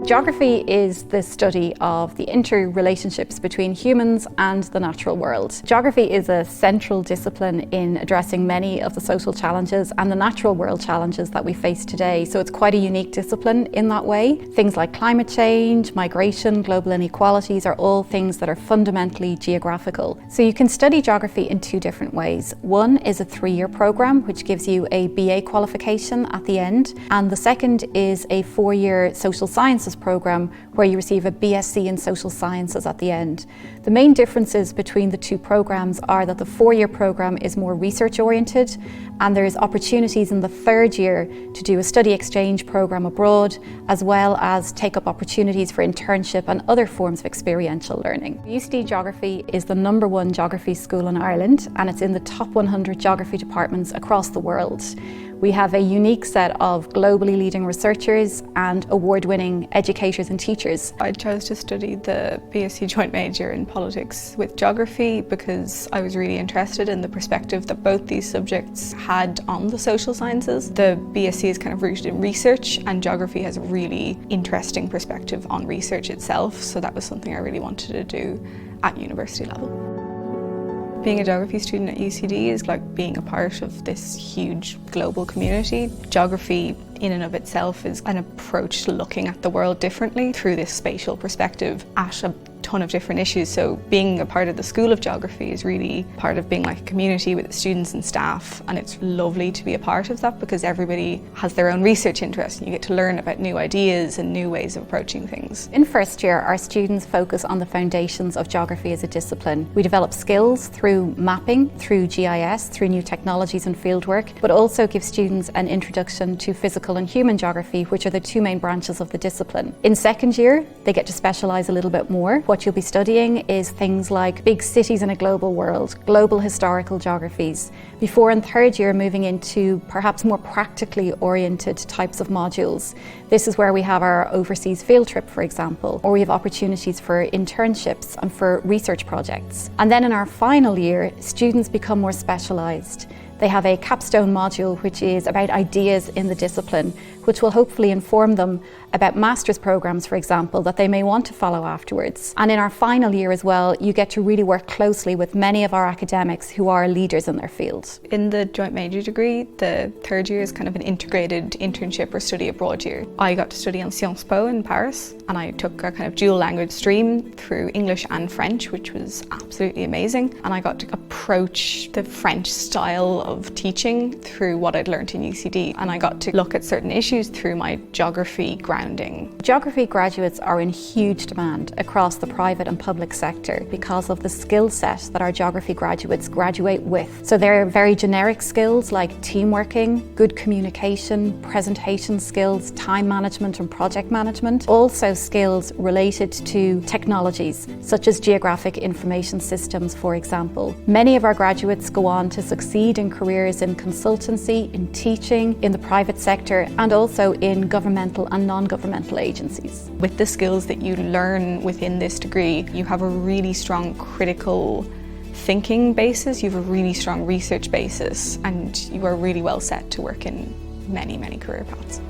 Geography is the study of the interrelationships between humans and the natural world. Geography is a central discipline in addressing many of the social challenges and the natural world challenges that we face today. So it's quite a unique discipline in that way. Things like climate change, migration, global inequalities are all things that are fundamentally geographical. So you can study geography in two different ways. One is a 3-year program, which gives you a BA qualification at the end. And the second is a 4-year social sciences program where you receive a BSc in social sciences at the end. The main differences between the two programs are that the 4-year program is more research oriented, and there's opportunities in the 3rd year to do a study exchange program abroad, as well as take up opportunities for internship and other forms of experiential learning. UCD Geography is the #1 geography school in Ireland, and it's in the top 100 geography departments across the world. We have a unique set of globally leading researchers and award-winning educators and teachers. I chose to study the BSc joint major in politics with geography because I was really interested in the perspective that both these subjects had on the social sciences. The BSc is kind of rooted in research, and geography has a really interesting perspective on research itself, so that was something I really wanted to do at university level. Being a geography student at UCD is like being a part of this huge global community. Geography in and of itself is an approach to looking at the world differently through this spatial perspective at a ton of different issues. So being a part of the School of Geography is really part of being like a community with students and staff, and it's lovely to be a part of that because everybody has their own research interest and you get to learn about new ideas and new ways of approaching things. In first year, our students focus on the foundations of geography as a discipline. We develop skills through mapping, through GIS, through new technologies and fieldwork, but also give students an introduction to physical and human geography, which are the two main branches of the discipline. In second year, they get to specialise a little bit more. What you'll be studying is things like big cities in a global world, global historical geographies, before in 3rd year moving into perhaps more practically oriented types of modules. This is where we have our overseas field trip, for example, or we have opportunities for internships and for research projects. And then in our final year, students become more specialised. They have a capstone module which is about ideas in the discipline, which will hopefully inform them about master's programs, for example, that they may want to follow afterwards. And in our final year as well, you get to really work closely with many of our academics who are leaders in their field. In the joint major degree, the 3rd year is kind of an integrated internship or study abroad year. I got to study on Sciences Po in Paris, and I took a kind of dual language stream through English and French, which was absolutely amazing. And I got to approach the French style of teaching through what I'd learned in UCD, and I got to look at certain issues through my geography grounding. Geography graduates are in huge demand across the private and public sector because of the skill set that our geography graduates graduate with. So they're very generic skills like team working, good communication, presentation skills, time management and project management. Also skills related to technologies such as geographic information systems, for example. Many of our graduates go on to succeed in careers in consultancy, in teaching, in the private sector, and also in governmental and non-governmental agencies. With the skills that you learn within this degree, you have a really strong critical thinking basis, you have a really strong research basis, and you are really well set to work in many, many career paths.